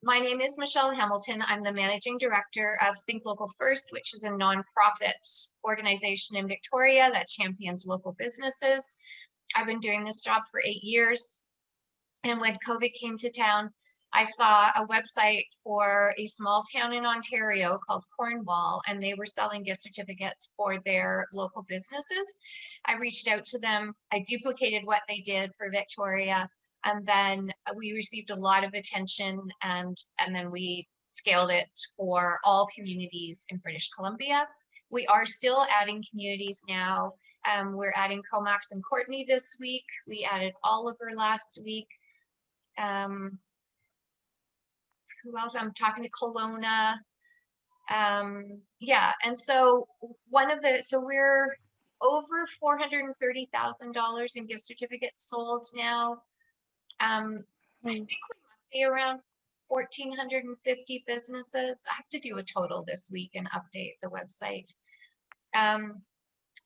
My name is Michelle Hamilton. I'm the managing director of Think Local First, which is a nonprofit organization in Victoria that champions local businesses. I've been doing this job for 8 years. And when COVID came to town, I saw a website for a small town in Ontario called Cornwall, and they were selling gift certificates for their local businesses. I reached out to them. I duplicated what they did for Victoria, and then we received a lot of attention, and then we scaled it for all communities in British Columbia. We are still adding communities now. We're adding Comox and Courtenay this week. We added Oliver last week. Who else? I'm talking to Kelowna. Yeah, and so we're over $430,000 in gift certificates sold now. I think we must be around 1,450 businesses. I have to do a total this week and update the website.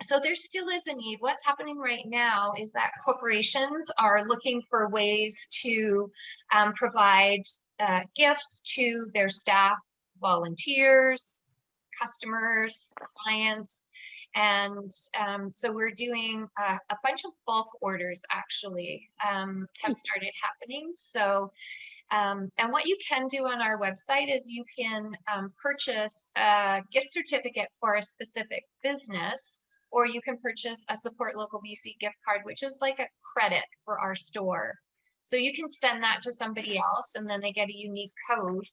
So there still is a need. What's happening right now is that corporations are looking for ways to provide gifts to their staff, volunteers, customers, clients. And so we're doing a bunch of bulk orders actually have started happening. So and what you can do on our website is you can purchase a gift certificate for a specific business, or you can purchase a Support Local BC gift card, which is like a credit for our store. So you can send that to somebody else, and then they get a unique code,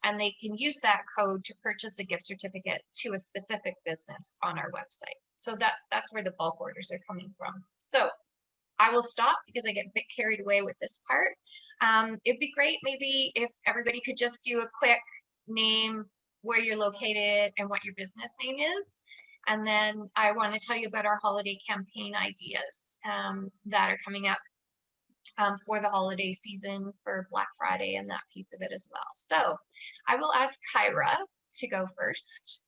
and they can use that code to purchase a gift certificate to a specific business on our website. So that's where the bulk orders are coming from. So I will stop because I get a bit carried away with this part. It'd be great maybe if everybody could just do a quick name, where you're located, and what your business name is. And then I want to tell you about our holiday campaign ideas that are coming up for the holiday season, for Black Friday and that piece of it as well. So I will ask Kyra to go first.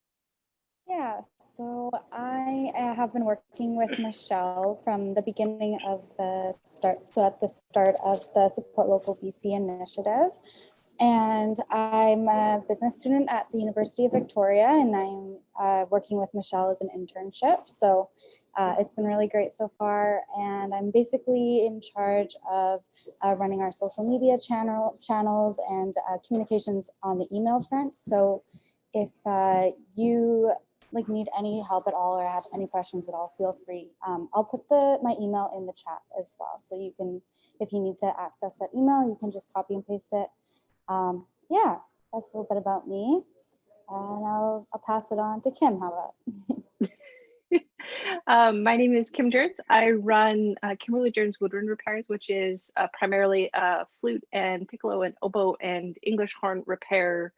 Yeah, so I have been working with Michelle from the beginning of the start, so at the start of the Support Local BC initiative. And I'm a business student at the University of Victoria, and I'm working with Michelle as an internship. So it's been really great so far. And I'm basically in charge of running our social media channels and communications on the email front. So if you need any help at all or have any questions at all, feel free. I'll put my email in the chat as well. So you can, if you need to access that email, you can just copy and paste it. Yeah, that's a little bit about me. And I'll pass it on to Kim. How about? My name is Kim Jerns. I run Kimberly Jerns Woodwind Repairs, which is primarily a flute and piccolo and oboe and English horn repair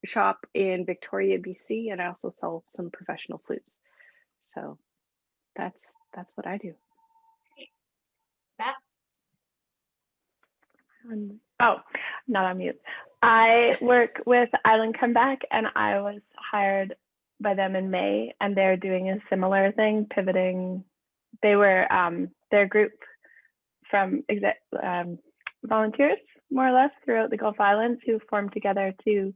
shop in Victoria, BC, and I also sell some professional flutes. So that's what I do. Beth? Oh, not on mute. I work with Island Comeback, and I was hired by them in May, and they're doing a similar thing, pivoting. They were their group from volunteers, more or less, throughout the Gulf Islands who formed together to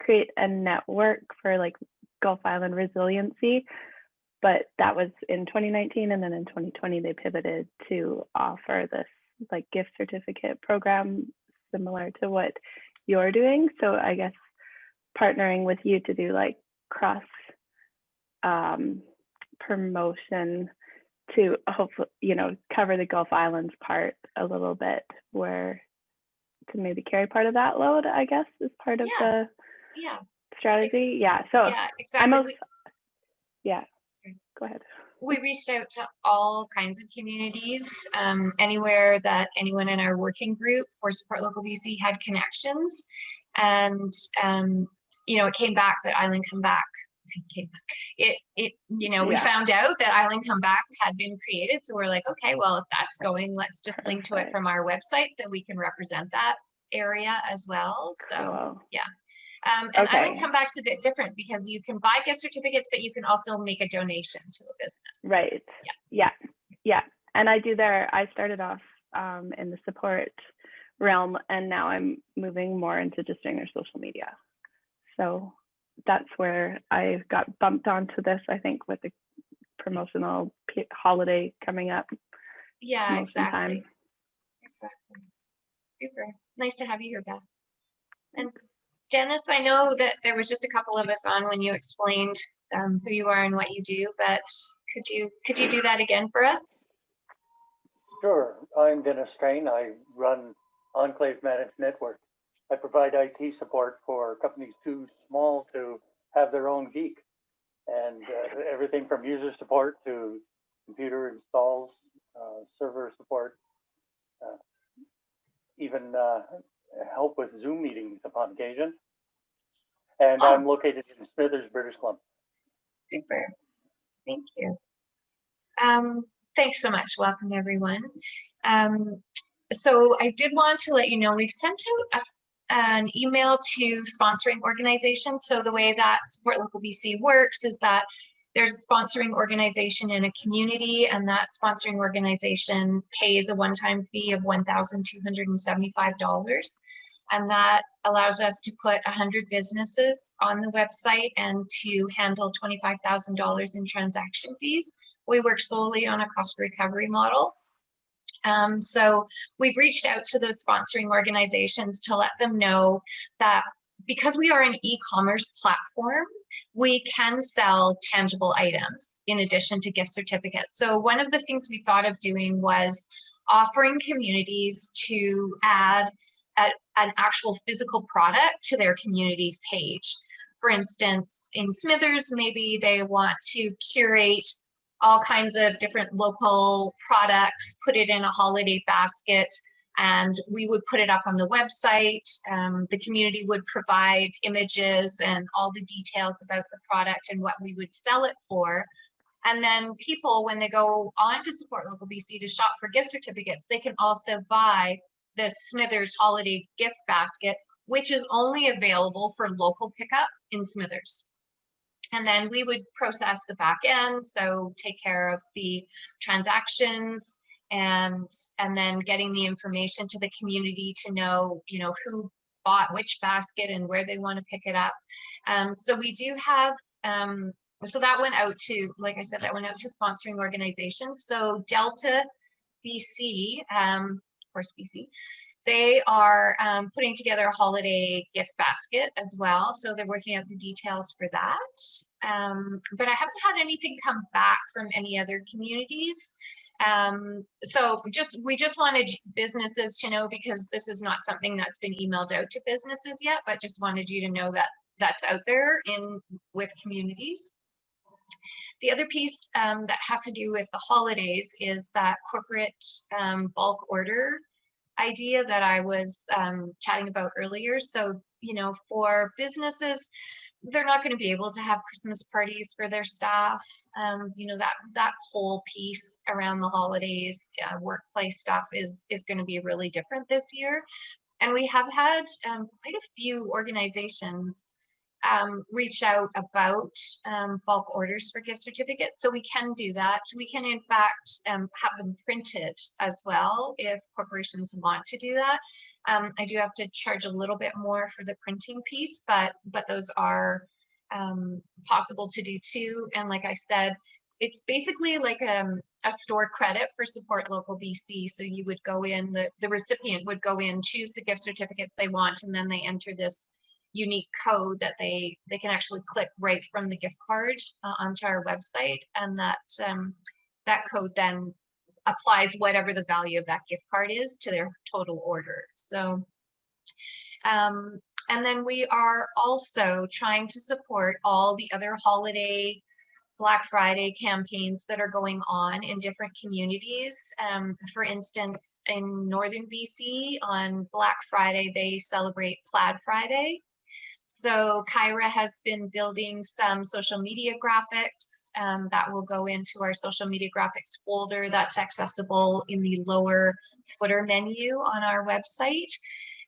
create a network for like Gulf Island resiliency. But that was in 2019, and then in 2020 they pivoted to offer this like gift certificate program similar to what you're doing. So I guess partnering with you to do like cross promotion to hopefully, cover the Gulf Islands part a little bit, where to maybe carry part of that load, I guess, is part of the strategy. So yeah, exactly. Go ahead. We reached out to all kinds of communities, anywhere that anyone in our working group for Support Local BC had connections. And, it came back that Island Comeback we found out that Island Comeback had been created. So we're like, okay, well, if that's going, let's just link to it from our website so we can represent that area as well. So, cool. Yeah. And Island Comeback's a bit different because you can buy gift certificates, but you can also make a donation to a business. Right. Yeah. And I started off in the support realm, and now I'm moving more into just doing their social media. So that's where I got bumped onto this, I think, with the promotional holiday coming up. Yeah, promotion exactly. time. Exactly. Super. Nice to have you here, Beth. And Dennis, I know that there was just a couple of us on when you explained who you are and what you do, but could you do that again for us? Sure. I'm Dennis Strain. I run Enclave Managed Network. I provide IT support for companies too small to have their own geek, and everything from user support to computer installs, server support, even help with Zoom meetings upon occasion. And Oh. I'm located in Smithers, British Columbia. Super. Thank you. Thanks so much. Welcome, everyone. So I did want to let you know we've sent out an email to sponsoring organizations. So the way that Support Local BC works is that there's a sponsoring organization in a community, and that sponsoring organization pays a one-time fee of $1,275. And that allows us to put 100 businesses on the website and to handle $25,000 in transaction fees. We work solely on a cost recovery model. So we've reached out to those sponsoring organizations to let them know that because we are an e-commerce platform, we can sell tangible items in addition to gift certificates. So one of the things we thought of doing was offering communities to add an actual physical product to their community's page. For instance, in Smithers, maybe they want to curate all kinds of different local products, put it in a holiday basket, and we would put it up on the website. The community would provide images and all the details about the product and what we would sell it for. And then people, when they go on to Support Local BC to shop for gift certificates, they can also buy the Smithers holiday gift basket, which is only available for local pickup in Smithers. And then we would process the back end, so take care of the transactions and then getting the information to the community to know, who bought which basket and where they want to pick it up. So we do have, so that went out to, like I said, that went out to sponsoring organizations. So Delta BC, of course, BC, they are putting together a holiday gift basket as well. So they're working out the details for that. But I haven't had anything come back from any other communities. So we just wanted businesses to know, because this is not something that's been emailed out to businesses yet, but just wanted you to know that that's out there with communities. The other piece that has to do with the holidays is that corporate bulk order idea that I was chatting about earlier. So, for businesses, they're not going to be able to have Christmas parties for their staff. That whole piece around the holidays, workplace stuff is going to be really different this year. And we have had quite a few organizations reach out about bulk orders for gift certificates. So we can do that. We can, in fact, have them printed as well if corporations want to do that. I do have to charge a little bit more for the printing piece, but those are possible to do too. And like I said, it's basically like a store credit for Support Local BC. So you would go in, the recipient would go in, choose the gift certificates they want, and then they enter this unique code that they can actually click right from the gift card onto our website, and that code then applies whatever the value of that gift card is to their total order. So and then we are also trying to support all the other holiday Black Friday campaigns that are going on in different communities. For instance, in Northern BC on Black Friday, they celebrate Plaid Friday. So Kyra has been building some social media graphics that will go into our social media graphics folder that's accessible in the lower footer menu on our website.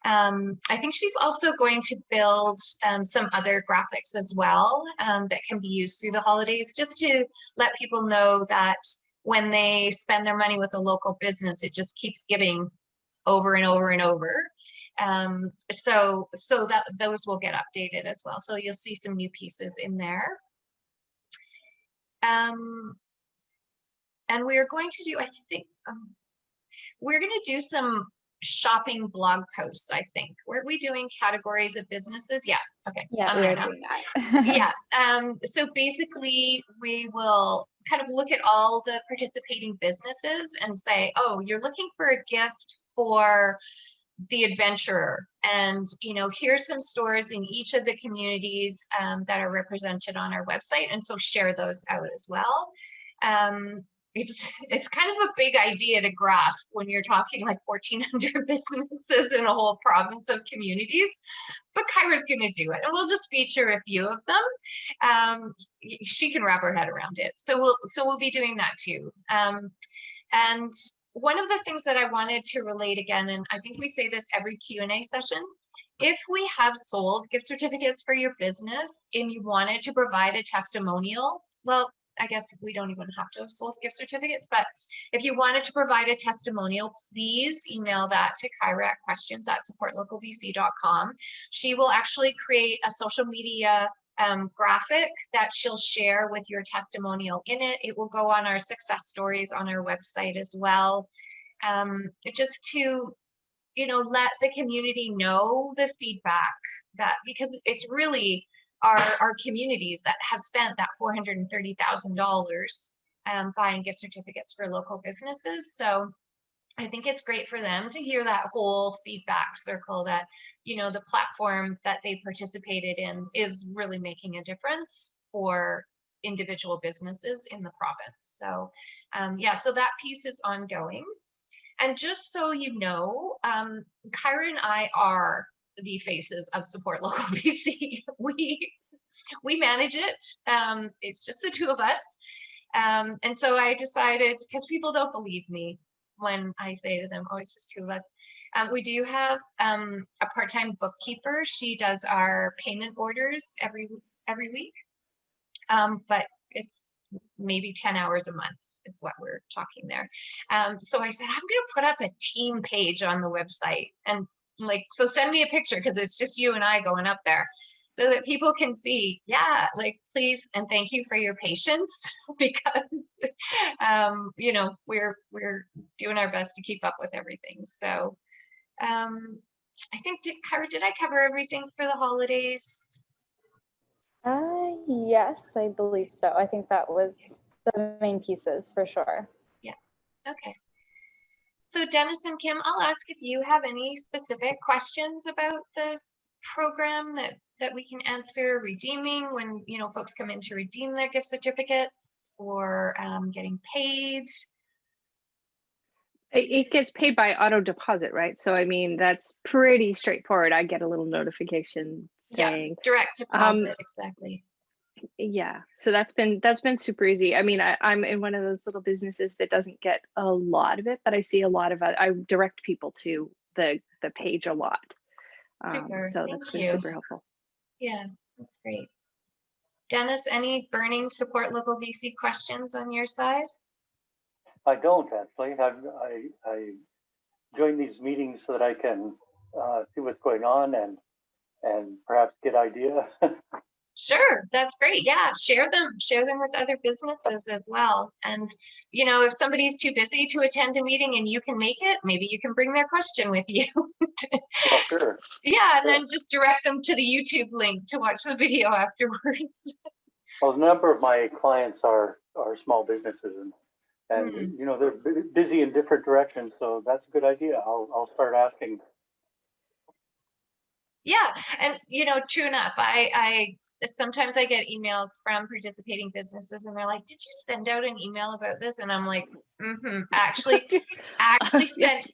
I think she's also going to build some other graphics as well that can be used through the holidays, just to let people know that when they spend their money with a local business, it just keeps giving over and over and over. So that those will get updated as well. So you'll see some new pieces in there. And we're going to do, I think, we're going to do some shopping blog posts, I think. Were we doing categories of businesses? Yeah. Okay. Yeah, I'm we there are now. doing that. Yeah. So basically we will kind of look at all the participating businesses and say, oh, you're looking for a gift for the adventurer, and here's some stores in each of the communities that are represented on our website, and so share those out as well. It's kind of a big idea to grasp when you're talking like 1,400 businesses in a whole province of communities, but Kyra's going to do it, and we'll just feature a few of them. She can wrap her head around it, so we'll be doing that too. And one of the things that I wanted to relate again, and I think we say this every Q&A session, if we have sold gift certificates for your business and you wanted to provide a testimonial, well, I guess we don't even have to have sold gift certificates, but if you wanted to provide a testimonial, please email that to Kyra at questions@supportlocalbc.com. She will actually create a social media graphic that she'll share with your testimonial in it. It will go on our success stories on our website as well. Just to, let the community know the feedback, that because it's really our communities that have spent that $430,000 buying gift certificates for local businesses. So I think it's great for them to hear that whole feedback circle that, the platform that they participated in is really making a difference for individual businesses in the province. So yeah, so that piece is ongoing. And just so you know, Kyra and I are the faces of Support Local BC. We manage it. It's just the two of us. And so I decided, because people don't believe me when I say to them, oh, it's just two of us. We do have a part-time bookkeeper. She does our payment orders every week, but it's maybe 10 hours a month is what we're talking there. So I said, I'm going to put up a team page on the website, and so send me a picture, because it's just you and I going up there, so that people can see, yeah, please and thank you for your patience, because we're doing our best to keep up with everything. So I think, Kyra, did I cover everything for the holidays? Yes, I believe so. I think that was the main pieces for sure. Yeah. Okay. So Dennis and Kim, I'll ask if you have any specific questions about the program that we can answer, redeeming when folks come in to redeem their gift certificates, or getting paid. It gets paid by auto deposit, right? So I mean, that's pretty straightforward. I get a little notification saying, yeah, direct deposit, exactly. Yeah, so that's been super easy. I mean, I'm in one of those little businesses that doesn't get a lot of it, but I see a lot of it. I direct people to the page a lot. Super. So Thank that's been you. super helpful. Yeah, that's great. Dennis, any burning Support Local BC questions on your side? I don't actually. I join these meetings so that I can see what's going on and perhaps get ideas. Sure, that's great. Yeah, share them with other businesses as well. And if somebody's too busy to attend a meeting and you can make it, maybe you can bring their question with you. Oh, sure. Yeah, and then just direct them to the YouTube link to watch the video afterwards. Well, a number of my clients are small businesses, and they're busy in different directions, so that's a good idea. I'll start asking. Yeah, and true enough, I sometimes I get emails from participating businesses, and they're like, "Did you send out an email about this?" And I'm like, Actually sent.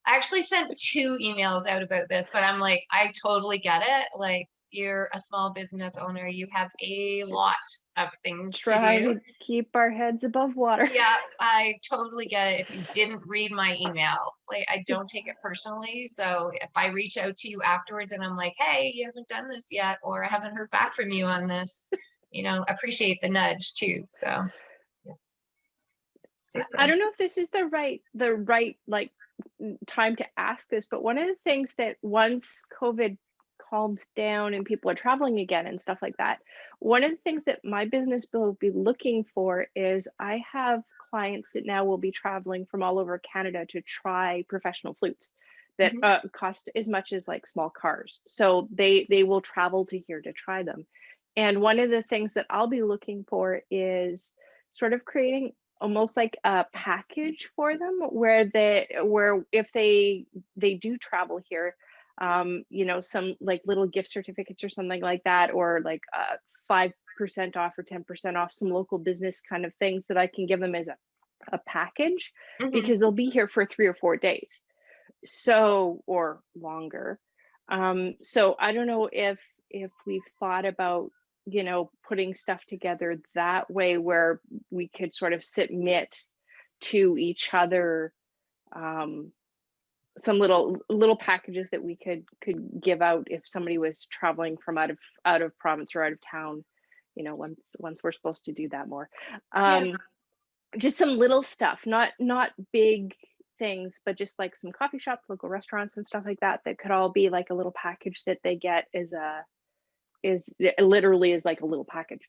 I actually sent 2 emails out about this, but I'm like, I totally get it. You're a small business owner, you have a lot of things to Try do. to keep our heads above water. Yeah, I totally get it. If you didn't read my email, I don't take it personally. So if I reach out to you afterwards and I'm like, hey, you haven't done this yet, or I haven't heard back from you on this, appreciate the nudge too. So yeah. I don't know if this is the right time to ask this, but one of the things that once COVID calms down and people are traveling again and stuff like that, one of the things that my business will be looking for is I have clients that now will be traveling from all over Canada to try professional flutes that cost as much as like small cars. So they will travel to here to try them. And one of the things that I'll be looking for is sort of creating almost like a package for them where if they do travel here, you know, some like little gift certificates or something like that, or like 5% off or 10% off some local business kind of things that I can give them as a package, because they'll be here for 3 or 4 days, so, or longer. So I don't know if we've thought about, you know, putting stuff together that way where we could sort of submit to each other some little packages that we could give out if somebody was traveling from out of province or out of town, you know, once we're supposed to do that more. Just some little stuff, not big things, but just like some coffee shops, local restaurants and stuff like that could all be like a little package that they get is literally is like a little package.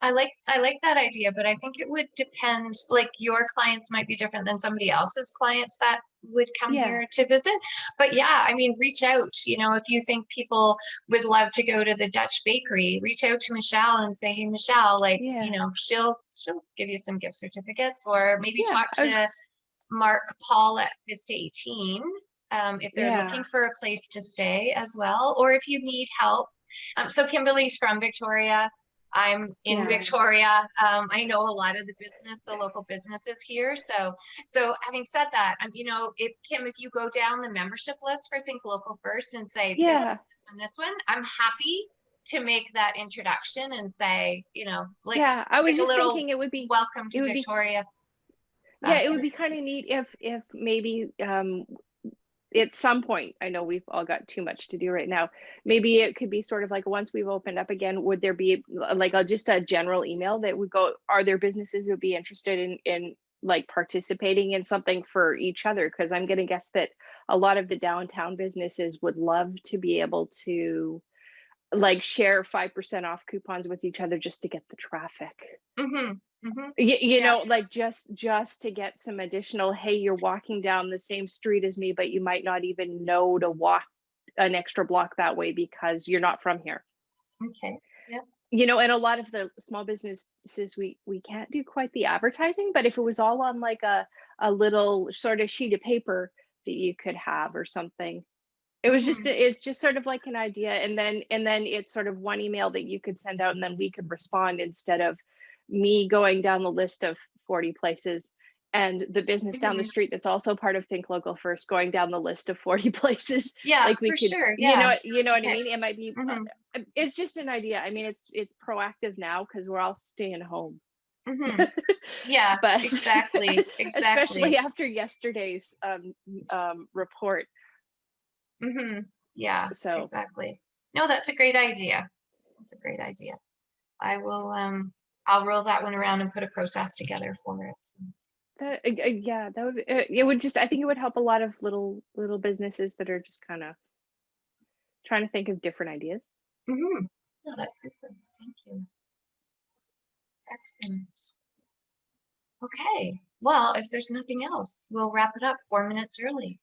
I like that idea, but I think it would depend, like your clients might be different than somebody else's clients that would come here to visit. But yeah, I mean, reach out, you know, if you think people would love to go to the Dutch bakery, reach out to Michelle and say, hey, Michelle, like, you know, she'll give you some gift certificates, or maybe talk to Mark Paul at Vista 18 if they're looking for a place to stay as well, or if you need help. So Kimberly's from Victoria. I'm in Victoria. I know a lot of the local businesses here. So having said that, you know, if you go down the membership list for Think Local First and say this one, I'm happy to make that introduction and say, you know, like, I was just thinking it would be welcome to Victoria. It would be kind of neat if maybe at some point, I know we've all got too much to do right now, maybe it could be sort of like once we've opened up again, would there be like just a general email that would go, are there businesses that would be interested in like participating in something for each other? Because I'm going to guess that a lot of the downtown businesses would love to be able to like share 5% off coupons with each other just to get the traffic. You know, like just to get some additional, hey, you're walking down the same street as me, but you might not even know to walk an extra block that way because you're not from here. You know, and a lot of the small businesses, we can't do quite the advertising, but if it was all on like a little sort of sheet of paper that you could have or something, it was just it's just sort of like an idea, and then it's sort of one email that you could send out and then we could respond, instead of me going down the list of 40 places and the business down the street that's also part of Think Local First going down the list of 40 places. Like we could, sure. you know what I mean? It might be it's just an idea. I mean, it's proactive now because we're all staying home. Yeah, but exactly. Especially after yesterday's report. Yeah, so exactly. No, that's a great idea. I will I'll roll that one around and put a process together for it. That would be, it would just, I think it would help a lot of little businesses that are just kind of trying to think of different ideas. No, that's super. Thank you. Excellent. Okay, well, if there's nothing else, we'll wrap it up 4 minutes early.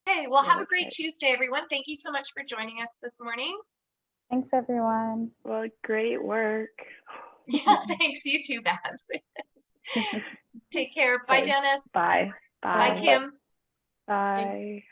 Okay, well, have a great Tuesday, everyone. Thank you so much for joining us this morning. Thanks, everyone. Well, great work. Yeah, thanks. You too, Beth. Take care. Bye, Dennis. Bye. Bye, Kim. Bye.